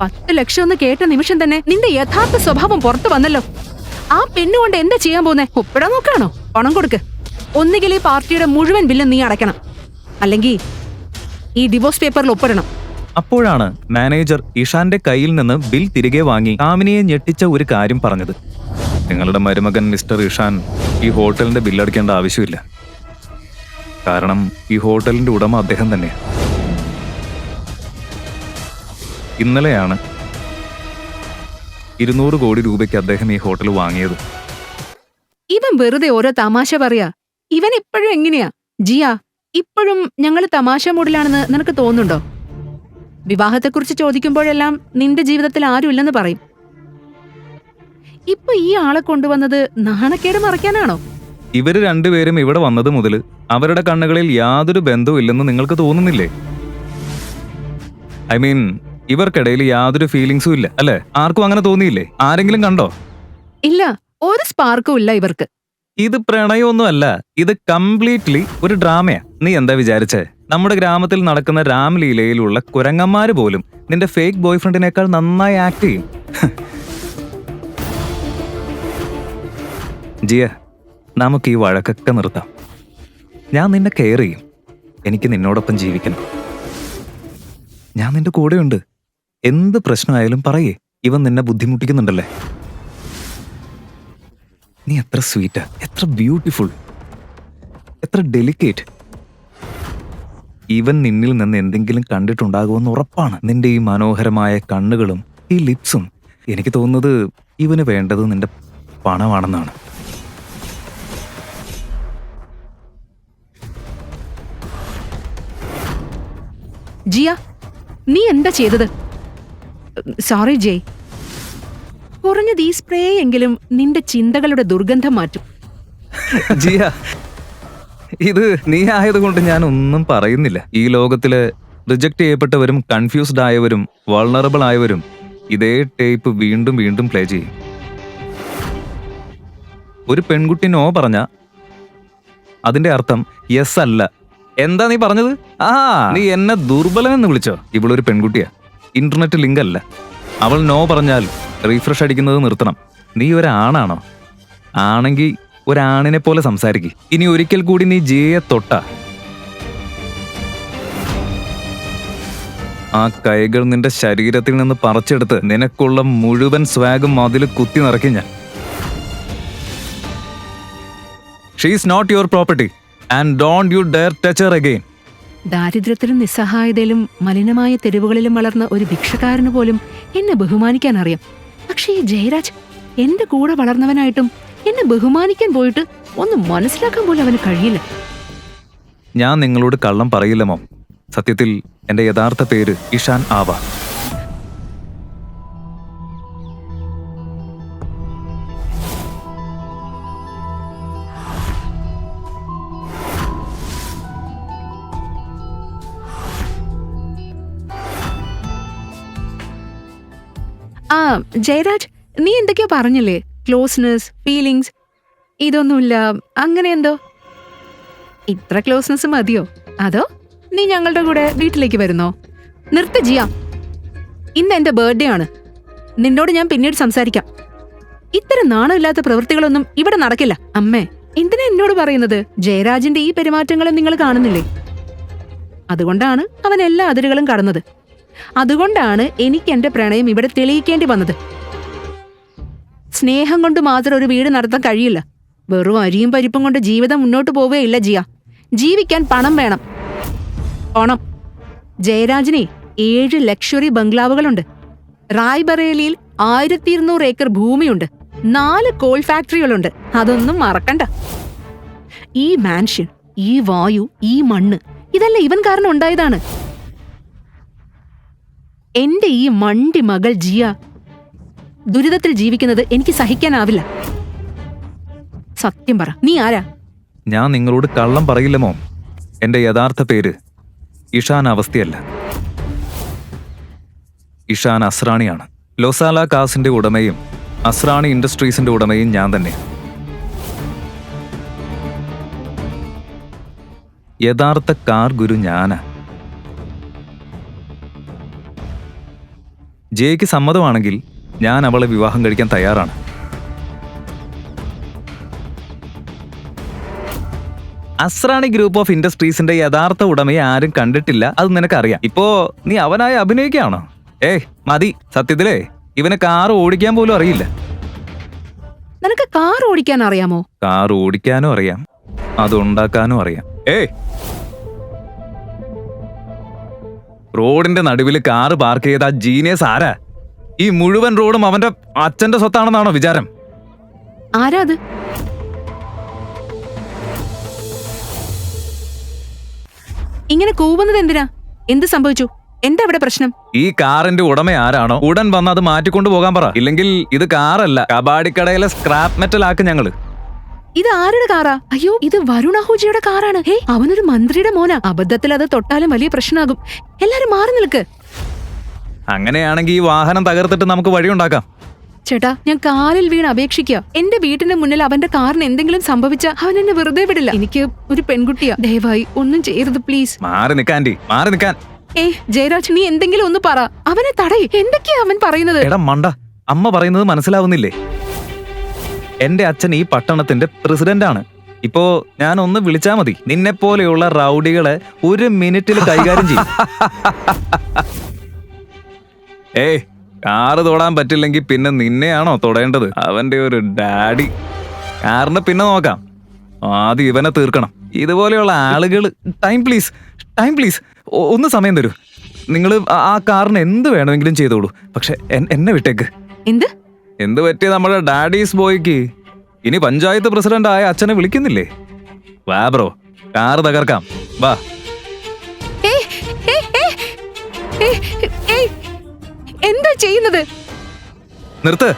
10 ലക്ഷം എന്ന് കേട്ട നിമിഷം തന്നെ നിന്റെ യഥാർത്ഥ സ്വഭാവം പുറത്തു വന്നല്ലോ. ആ പെണ്ണുകൊണ്ട് എന്താ ചെയ്യാൻ പോന്നെ? ഒപ്പിടാൻ നോക്കാണോ? പണം കൊടുക്ക്. ഒന്നുകിൽ ഈ പാർട്ടിയുടെ മുഴുവൻ ബില്ലും നീ അടയ്ക്കണം, അല്ലെങ്കിൽ ഈ ഡിവോഴ്സ് പേപ്പറിൽ ഒപ്പിടണം. അപ്പോഴാണ് മാനേജർ ഇഷാന്റെ കയ്യിൽ നിന്ന് ബിൽ തിരികെ വാങ്ങി കാമിനിയെ ഞെട്ടിച്ച ഒരു കാര്യം പറഞ്ഞത്. നിങ്ങളുടെ മരുമകൻ മിസ്റ്റർ ഇഷാൻ ഈ ഹോട്ടലിന്റെ ബില്ലടയ്ക്കേണ്ട ആവശ്യമില്ല. കാരണം ഈ ഹോട്ടലിന്റെ ഉടമ അദ്ദേഹം തന്നെയാണ്. ഇന്നലെയാണ് 200 കോടി രൂപയ്ക്ക് അദ്ദേഹം ഈ ഹോട്ടൽ വാങ്ങിയത്. ഇവൻ വെറുതെ ഓരോ തമാശ പറയാ. ഇവൻ ഇപ്പോഴും എങ്ങനെയാ ജിയ? ഇപ്പോഴും ഞങ്ങള് തമാശ മൂഡിലാണെന്ന് നിനക്ക് തോന്നുന്നുണ്ടോ? വിവാഹത്തെക്കുറിച്ച് ചോദിക്കുമ്പോഴെല്ലാം നിന്റെ ജീവിതത്തിൽ ആരുമില്ലെന്ന് പറയും. ഇപ്പൊ ഈ ആളെ കൊണ്ടുവന്നത് നാണക്കേട് മറയ്ക്കാനാണോ? ഇവര് രണ്ടുപേരും ഇവിടെ വന്നത് മുതൽ അവരുടെ കണ്ണുകളിൽ യാതൊരു ബന്ധവും ഇല്ലെന്ന് നിങ്ങൾക്ക് തോന്നുന്നില്ലേ? ഐ മീൻ, ഇവർക്കിടയിൽ യാതൊരു ഫീലിങ്സും ഇല്ല അല്ലെ? ആർക്കും അങ്ങനെ തോന്നിയില്ലേ? ആരെങ്കിലും കണ്ടോ? ഇല്ല, ഒരു സ്പാർക്കും ഇല്ല ഇവർക്ക്. ഇത് പ്രണയമൊന്നും അല്ല, ഇത് കംപ്ലീറ്റ്ലി ഒരു ഡ്രാമയാ. നീ എന്താ വിചാരിച്ചേ? നമ്മുടെ ഗ്രാമത്തിൽ നടക്കുന്ന രാംലീലയിലുള്ള കുരങ്ങന്മാര് പോലും നിന്റെ ഫേക്ക് ബോയ് ഫ്രണ്ടിനേക്കാൾ നന്നായി ആക്ട് ചെയ്യും. ജിയ, നമുക്ക് ഈ വഴക്കൊക്കെ നിർത്താം. ഞാൻ നിന്നെ കെയർ ചെയ്യും. എനിക്ക് നിന്നോടൊപ്പം ജീവിക്കണം. ഞാൻ നിന്റെ കൂടെയുണ്ട്. എന്ത് പ്രശ്നമായാലും പറയേ. ഇവൻ നിന്നെ ബുദ്ധിമുട്ടിക്കുന്നുണ്ടല്ലേ? നീ എത്ര സ്വീറ്റാ, എത്ര ബ്യൂട്ടിഫുൾ, എത്ര ഡെലിക്കേറ്റ്. ഇവൻ നിന്നിൽ നിന്ന് എന്തെങ്കിലും കണ്ടിട്ടുണ്ടാകുമെന്ന് ഉറപ്പാണ്. നിന്റെ ഈ മനോഹരമായ കണ്ണുകളും ഈ ലിപ്സും. എനിക്ക് തോന്നുന്നത് ഇവന് വേണ്ടത് നിന്റെ പണമാണെന്നാണ്. ജിയ, നീ എന്താ ചെയ്തത്? സോറി ജയ്. കുറഞ്ഞത് ഈ സ്പ്രേ എങ്കിലും നിന്റെ ചിന്തകളുടെ ദുർഗന്ധം മാറ്റും. ജിയ, ഇത് നീ ആയതുകൊണ്ട് ഞാൻ ഒന്നും പറയുന്നില്ല. ഈ ലോകത്തില് റിജക്ട് ചെയ്യപ്പെട്ടവരും കൺഫ്യൂസ്ഡ് ആയവരും വൾണറബിൾ ആയവരും ഇതേ ടേപ്പ് വീണ്ടും വീണ്ടും പ്ലേ ചെയ്യും. ഒരു പെൺകുട്ടി നോ പറഞ്ഞ അതിന്റെ അർത്ഥം യെസ് അല്ല. എന്താ നീ പറഞ്ഞത്? നീ എന്നെ ദുർബലമെന്ന് വിളിച്ചോ? ഇവളൊരു പെൺകുട്ടിയാ, ഇന്റർനെറ്റ് ലിങ്ക് അല്ല. അവൾ നോ പറഞ്ഞാൽ റീഫ്രഷ് അടിക്കുന്നത് നിർത്തണം. നീ ഒരാണാണോ? ആണെങ്കിൽ ഒരാണിനെ പോലെ സംസാരിക്കും. ഇനി ഒരിക്കൽ കൂടി നീ ജിയെ തൊട്ട ആ കൈകൾ നിന്റെ ശരീരത്തിൽ നിന്ന് പറിച്ചെടുത്ത് നിനക്കുള്ള മുഴുവൻ സ്വാഗും അതിൽ കുത്തി നിറയ്ക്കും ഞാൻ. She is not your property and don't you dare touch her again. ദാരിദ്ര്യത്തിലും നിസ്സഹായതയിലും മലിനമായ തെരുവുകളിലും വളർന്ന ഒരു ഭിക്ഷക്കാരന് പോലും എന്നെ ബഹുമാനിക്കാൻ അറിയാം. പക്ഷേ ഈ ജയരാജ് എന്റെ കൂടെ വളർന്നവനായിട്ടും എന്നെ ബഹുമാനിക്കാൻ പോയിട്ട് ഒന്നും മനസ്സിലാക്കാൻ പോലും അവന് കഴിയില്ല. ഞാൻ നിങ്ങളോട് കള്ളം പറയില്ല മോം. സത്യത്തിൽ എന്റെ യഥാർത്ഥ പേര് ഇഷാൻ ആവ. ജയരാജ്, നീ എന്തൊക്കെയോ പറഞ്ഞില്ലേ? ക്ലോസ്നെസ്, ഫീലിങ്സ്, ഇതൊന്നുമില്ല, അങ്ങനെ എന്തോ. ഇത്ര ക്ലോസ്നെസ് മതിയോ? അതോ നീ ഞങ്ങളുടെ കൂടെ വീട്ടിലേക്ക് വരുന്നോ? നിർത്ത ജിയ, ഇന്ന് എന്റെ ബർത്ത്ഡേ ആണ്. നിന്നോട് ഞാൻ പിന്നീട് സംസാരിക്കാം. ഇത്തരം നാണമില്ലാത്ത പ്രവൃത്തികളൊന്നും ഇവിടെ നടക്കില്ല. അമ്മേ, എന്തിനാ എന്നോട് പറയുന്നത്? ജയരാജിന്റെ ഈ പെരുമാറ്റങ്ങളും നിങ്ങൾ കാണുന്നില്ലേ? അതുകൊണ്ടാണ് അവൻ എല്ലാ അതിരുകളും കടന്നത്. അതുകൊണ്ടാണ് എനിക്ക് എന്റെ പ്രണയം ഇവിടെ തെളിയിക്കേണ്ടി വന്നത്. സ്നേഹം കൊണ്ട് മാത്രം ഒരു വീട് നടത്താൻ കഴിയില്ല. വെറും അരിയും പരിപ്പും കൊണ്ട് ജീവിതം മുന്നോട്ട് പോവുകയില്ല ജിയ. ജീവിക്കാൻ പണം വേണം. പണം. ജയരാജിനെ 7 ലക്ഷറി ബംഗ്ലാവുകളുണ്ട്. റായ്ബറേലിയിൽ 1200 ഏക്കർ ഭൂമിയുണ്ട്. 4 കോൾ ഫാക്ടറികളുണ്ട്. അതൊന്നും മറക്കണ്ട. ഈ മാൻഷൻ, ഈ വായു, ഈ മണ്ണ്, ഇതെല്ലാം ഇവൻ കാരണം ഉണ്ടായതാണ്. എന്റെ ഈ മണ്ടി മകൾ ജിയ ദുരിതത്തിൽ ജീവിക്കുന്നത് എനിക്ക് സഹിക്കാനാവില്ല. സത്യം പറ, നീ ആരാ? ഞാൻ നിങ്ങളോട് കള്ളം പറയില്ല മോം. എന്റെ യഥാർത്ഥ പേര് ഇഷാൻ അവസ്ഥയല്ല, ഇഷാൻ അസ്രാണിയാണ്. ലൊസാല കാസിന്റെ ഉടമയും അസ്രാണി ഇൻഡസ്ട്രീസിന്റെ ഉടമയും ഞാൻ തന്നെ. യഥാർത്ഥ കാർ ഗുരു ഞാനാ. ജയ്ക്ക് സമ്മതമാണെങ്കിൽ ഞാൻ അവളെ വിവാഹം കഴിക്കാൻ തയ്യാറാണ്. അസ്രാണി ഗ്രൂപ്പ് ഓഫ് ഇൻഡസ്ട്രീസിന്റെ യഥാർത്ഥ ഉടമയെ ആരും കണ്ടിട്ടില്ല, അത് നിനക്കറിയാം. ഇപ്പോ നീ അവനായി അഭിനയിക്കുകയാണോ? മതി. സത്യത്തിലേ ഇവന് കാർ ഓടിക്കാൻ പോലും അറിയില്ല. നിനക്ക് കാർ ഓടിക്കാൻ അറിയാമോ? കാർ ഓടിക്കാനും അറിയാം, അത് ഉണ്ടാക്കാനും അറിയാം. റോഡിന്റെ നടുവിൽ കാറ് പാർക്ക് ചെയ്ത ആ ജീനിയസ് ആരാ? ഈ മുഴുവൻ റോഡും അവന്റെ അച്ഛന്റെ സ്വത്താണെന്നാണോ വിചാരം? ആരാ അത്? ഇങ്ങനെ കൂവുന്നത് എന്തിനാ? എന്ത് സംഭവിച്ചു? എന്താ ഇവിടെ പ്രശ്നം? ഈ കാറിന്റെ ഉടമ ആരാണോ ഉടൻ വന്ന് അത് മാറ്റിക്കൊണ്ടു പോകാൻ പറ. ഇല്ലെങ്കിൽ ഇത് കാറല്ല, കബാഡിക്കടയിലെ സ്ക്രാപ്പ് മെറ്റൽ ആക്ക് ഞങ്ങള്. ഇത് ആരുടെ കാറാ? അയ്യോ, ഇത് വരുൺ അഹൂജയുടെ കാറാണ്. അവനൊരു മന്ത്രിയുടെ മോനാ. അബദ്ധത്തിൽ അത് തൊട്ടാലും വലിയ പ്രശ്നമാകും. എല്ലാരും മാറി നിൽക്ക്. അങ്ങനെയാണെങ്കിൽ ഈ വാഹനം തകർത്തിട്ട് നമുക്ക് വഴിയുണ്ടാക്കാം. ചേട്ടാ, ഞാൻ കാലിൽ വീണ് അപേക്ഷിക്കുക. എന്റെ വീട്ടിന്റെ മുന്നിൽ അവന്റെ കാറിന് എന്തെങ്കിലും സംഭവിച്ച അവൻ എന്നെ വെറുതെ വിടില്ല. എനിക്ക് ഒരു പെൺകുട്ടിയാ. ദയവായി ഒന്നും ചെയ്യരുത് പ്ലീസ്. മാറി നിൽക്കാൻ, മാറി നിൽക്കാൻ. ജയരാജ്, നീ എന്തെങ്കിലും ഒന്ന് പറ. അവനെ തടയി. എന്തൊക്കെയാ അവൻ പറയുന്നത്? എടാ മണ്ട, അമ്മ പറയുന്നത് മനസ്സിലാവുന്നില്ലേ? എന്റെ അച്ഛൻ ഈ പട്ടണത്തിന്റെ പ്രസിഡന്റാണ്. ഇപ്പോ ഞാൻ ഒന്ന് വിളിച്ചാ മതി, നിന്നെ പോലെയുള്ള റൗഡികളെ ഒരു മിനിറ്റിൽ കൈകാര്യം ചെയ്യും. കാറ് തൊടാൻ പറ്റില്ലെങ്കിൽ പിന്നെ നിന്നെയാണോ തൊടേണ്ടത്? അവന്റെ ഒരു ഡാഡി. കാറിന് പിന്നെ നോക്കാം, ആദ്യം ഇവനെ തീർക്കണം. ഇതുപോലെയുള്ള ആളുകൾ. Time please, time please. ഒന്ന് സമയം തരൂ. നിങ്ങൾ ആ കാറിന് എന്ത് വേണമെങ്കിലും ചെയ്തോളൂ, പക്ഷെ എന്നെ വിട്ടേക്ക്. എന്ത് പറ്റിയ നമ്മുടെ ഡാഡീസ് ബോയ്ക്ക് ഇനി പഞ്ചായത്ത് പ്രസിഡന്റ് ആയ അച്ഛനെ വിളിക്കുന്നില്ലേ? വാ ബ്രോ, കാറ് തകർക്കാം, വാ. എന്താ ചെയ്യുന്നത്? നിർത്ത്.